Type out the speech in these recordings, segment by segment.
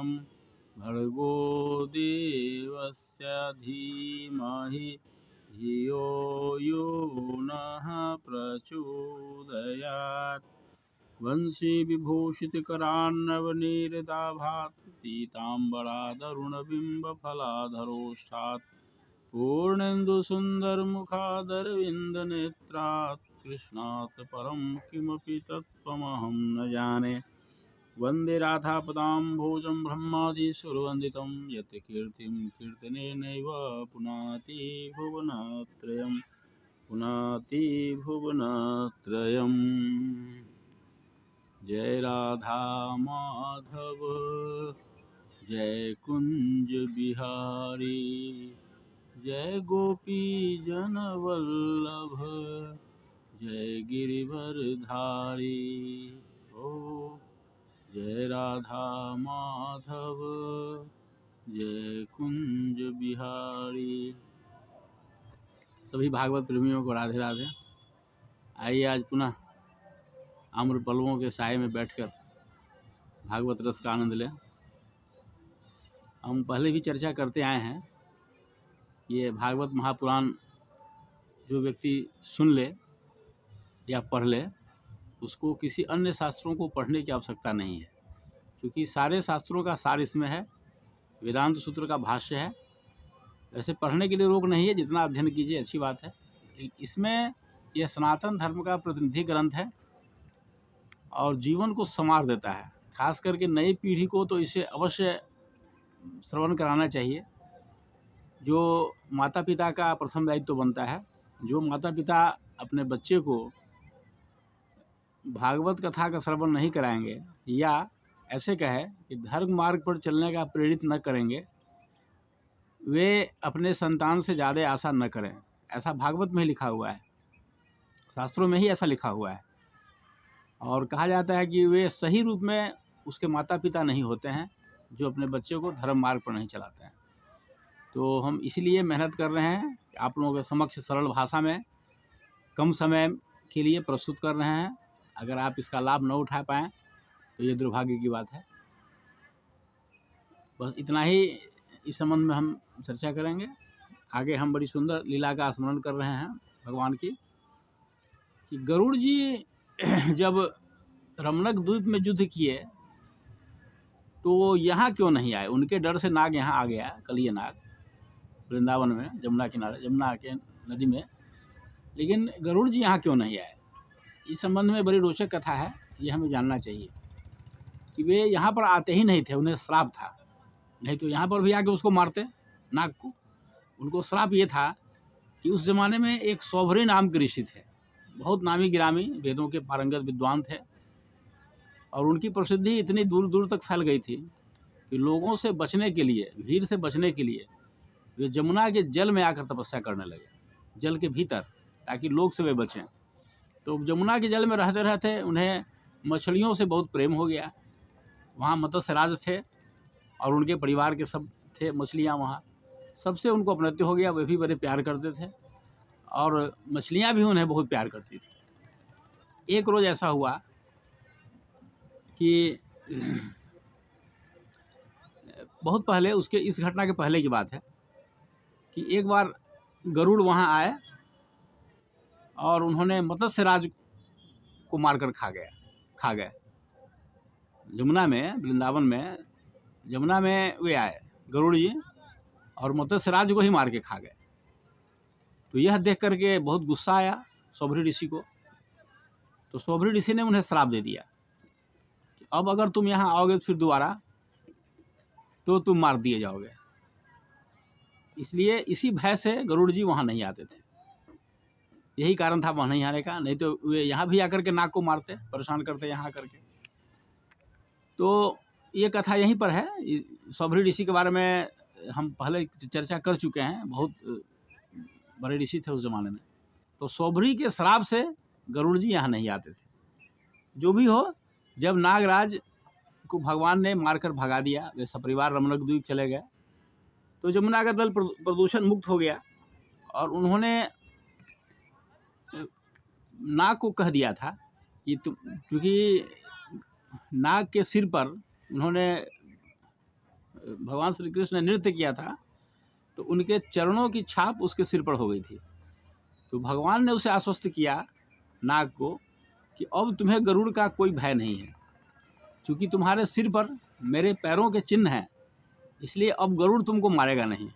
सायं भर्गो देवस्य धीमहि धियो यो नः प्रचोदयात्। वंशी विभूषितकरान्नवनीरदाभात् पीताम्बरादरुणबिम्बफलाधरोष्ठात् पूर्णेन्दुसुन्दरमुखादरविन्दनेत्रात् कृष्णात् परं किमपि तत्त्वमहं न जाने। वन्दे राधापदाम्भोजं ब्रह्मादिसुरवन्दितं यत् कीर्तिं कीर्तनेनैव पुनाति भुवनत्रयं पुनाति भुवनत्रयम्। जय राधा माधव जय कुंज बिहारी जय गोपी जनवल्लभ जय गिरिवरधारी। ओ जय राधा माधव जय कुंज बिहारी। सभी भागवत प्रेमियों को राधे राधे। आइए आज पुनः आम्र पल्लवों के साए में बैठकर भागवत रस का आनंद लें। हम पहले भी चर्चा करते आए हैं, ये भागवत महापुराण जो व्यक्ति सुन ले या पढ़ ले उसको किसी अन्य शास्त्रों को पढ़ने की आवश्यकता नहीं है, क्योंकि सारे शास्त्रों का सार इसमें है। वेदांत सूत्र का भाष्य है। वैसे पढ़ने के लिए रोक नहीं है, जितना अध्ययन कीजिए अच्छी बात है। इसमें यह सनातन धर्म का प्रतिनिधि ग्रंथ है और जीवन को संवार देता है। खास करके नई पीढ़ी को तो इसे अवश्य श्रवण कराना चाहिए। जो माता पिता का प्रथम दायित्व बनता है, जो माता पिता अपने बच्चे को भागवत कथा का श्रवण नहीं कराएंगे या ऐसे कहे कि धर्म मार्ग पर चलने का प्रेरित न करेंगे, वे अपने संतान से ज़्यादा आशा न करें। ऐसा भागवत में ही लिखा हुआ है, शास्त्रों में ही ऐसा लिखा हुआ है। और कहा जाता है कि वे सही रूप में उसके माता पिता नहीं होते हैं जो अपने बच्चे को धर्म मार्ग पर नहीं चलाते हैं। तो हम इसलिए मेहनत कर रहे हैं, आप लोगों के समक्ष सरल भाषा में कम समय के लिए प्रस्तुत कर रहे हैं। अगर आप इसका लाभ न उठा पाएँ तो ये दुर्भाग्य की बात है। बस इतना ही इस संबंध में हम चर्चा करेंगे। आगे हम बड़ी सुंदर लीला का स्मरण कर रहे हैं भगवान की, कि गरुड़ जी जब रमणक द्वीप में युद्ध किए तो वो यहाँ क्यों नहीं आए। उनके डर से नाग यहाँ आ गया, कलिय नाग, वृंदावन में जमुना किनारे, जमुना के नदी में। लेकिन गरुड़ जी यहाँ क्यों नहीं आए, इस संबंध में बड़ी रोचक कथा है। ये हमें जानना चाहिए कि वे यहाँ पर आते ही नहीं थे, उन्हें श्राप था। नहीं तो यहाँ पर भी आके उसको मारते नाग को। उनको श्राप ये था कि उस ज़माने में एक सौभरी नाम के ऋषि थे, बहुत नामी गिरामी, वेदों के पारंगत विद्वान थे। और उनकी प्रसिद्धि इतनी दूर दूर तक फैल गई थी कि लोगों से बचने के लिए, भीड़ से बचने के लिए वे जमुना के जल में आकर तपस्या करने लगे, जल के भीतर, ताकि लोग से वे बचें। तो जमुना के जल में रहते रहते उन्हें मछलियों से बहुत प्रेम हो गया। वहाँ मत्स्य राज थे और उनके परिवार के सब थे मछलियाँ, वहाँ सबसे उनको अपनत्व हो गया। वे भी बड़े प्यार करते थे और मछलियाँ भी उन्हें बहुत प्यार करती थी। एक रोज़ ऐसा हुआ कि बहुत पहले, उसके इस घटना के पहले की बात है, कि एक बार गरुड़ वहाँ आए और उन्होंने मत्स्य राज को मारकर खा गए। जमुना में, वृंदावन में जमुना में वे आए गरुड़ जी और मत्स्य राज को ही मार के खा गए। तो यह देख करके बहुत गुस्सा आया सौभरी ऋषि को। तो सौभरी ऋषि ने उन्हें श्राप दे दिया कि अब अगर तुम यहाँ आओगे फिर दोबारा तो तुम मार दिए जाओगे। इसलिए इसी भय से गरुड़ जी वहाँ नहीं आते थे। यही कारण था वहाँ नहीं आने का, नहीं तो वे यहाँ भी आकर के नाग को मारते, परेशान करते यहाँ आकर के। तो ये कथा यहीं पर है। सौभरी ऋषि के बारे में हम पहले चर्चा कर चुके हैं, बहुत बड़े ऋषि थे उस ज़माने में। तो सौभरी के श्राप से गरुड़ जी यहाँ नहीं आते थे। जो भी हो, जब नागराज को भगवान ने मारकर भगा दिया, वे सपरिवार रमणक द्वीप चले गए, तो जमुना का जल प्रदूषण मुक्त हो गया। और उन्होंने नाग को कह दिया था कि तुम, क्योंकि नाग के सिर पर उन्होंने भगवान श्री कृष्ण ने नृत्य किया था, तो उनके चरणों की छाप उसके सिर पर हो गई थी। तो भगवान ने उसे आश्वस्त किया नाग को कि अब तुम्हें गरुड़ का कोई भय नहीं है, क्योंकि तुम्हारे सिर पर मेरे पैरों के चिन्ह हैं, इसलिए अब गरुड़ तुमको मारेगा नहीं,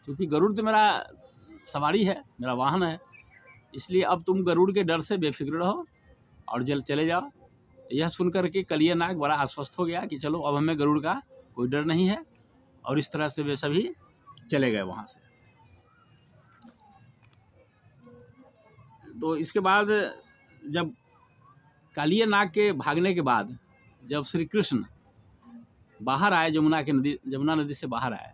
क्योंकि गरुड़ तो मेरा सवारी है, मेरा वाहन है, इसलिए अब तुम गरुड़ के डर से बेफिक्र रहो और जल चले जाओ। तो यह सुनकर के कलिया नाग बड़ा आश्वस्त हो गया कि चलो अब हमें गरुड़ का कोई डर नहीं है, और इस तरह से वे सभी चले गए वहाँ से। तो इसके बाद जब कालिया नाग के भागने के बाद जब श्री कृष्ण बाहर आए, जमुना नदी से बाहर आए,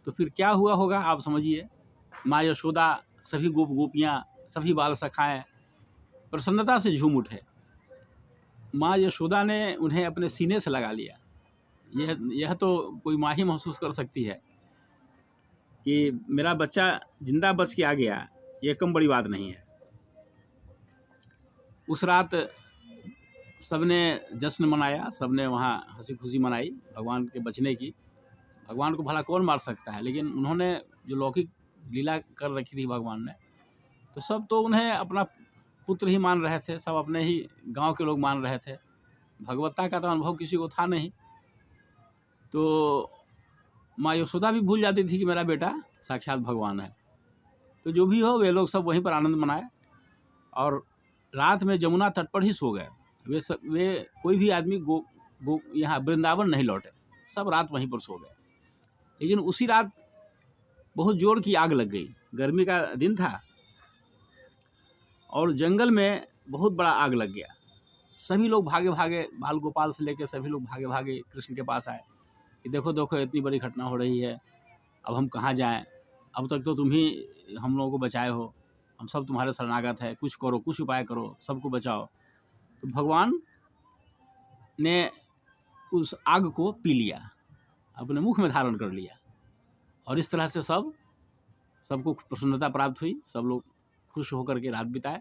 तो फिर क्या हुआ होगा आप समझिए। माँ यशोदा, सभी गोपियाँ, सभी बाल सखाएँ प्रसन्नता से झूम उठे। माँ यशोदा ने उन्हें अपने सीने से लगा लिया। यह तो कोई माँ ही महसूस कर सकती है कि मेरा बच्चा जिंदा बच के आ गया, ये कम बड़ी बात नहीं है। उस रात सबने जश्न मनाया, सबने वहाँ हंसी खुशी मनाई भगवान के बचने की। भगवान को भला कौन मार सकता है, लेकिन उन्होंने जो लौकिक लीला कर रखी थी भगवान ने, तो सब तो उन्हें अपना पुत्र ही मान रहे थे, सब अपने ही गांव के लोग मान रहे थे। भगवत्ता का तो अनुभव किसी को था नहीं। तो माँ यशोदा भी भूल जाती थी कि मेरा बेटा साक्षात भगवान है। तो जो भी हो, वे लोग सब वहीं पर आनंद मनाए और रात में जमुना तट पर ही सो गए। वे कोई भी आदमी यहाँ वृंदावन नहीं लौटे, सब रात वहीं पर सो गए। लेकिन उसी रात बहुत जोर की आग लग गई। गर्मी का दिन था और जंगल में बहुत बड़ा आग लग गया। सभी लोग भागे भागे, बाल गोपाल से लेकर सभी लोग भागे भागे कृष्ण के पास आए कि देखो देखो इतनी बड़ी घटना हो रही है, अब हम कहाँ जाएं, अब तक तो तुम ही हम लोगों को बचाए हो, हम सब तुम्हारे शरणागत है, कुछ करो, कुछ उपाय करो, सबको बचाओ। तो भगवान ने उस आग को पी लिया, अपने मुख में धारण कर लिया, और इस तरह से सबको प्रसन्नता प्राप्त हुई। सब लोग खुश होकर के रात बिताए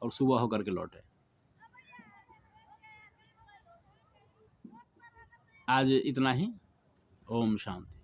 और सुबह होकर के लौटे। आज इतना ही। ओम शांति।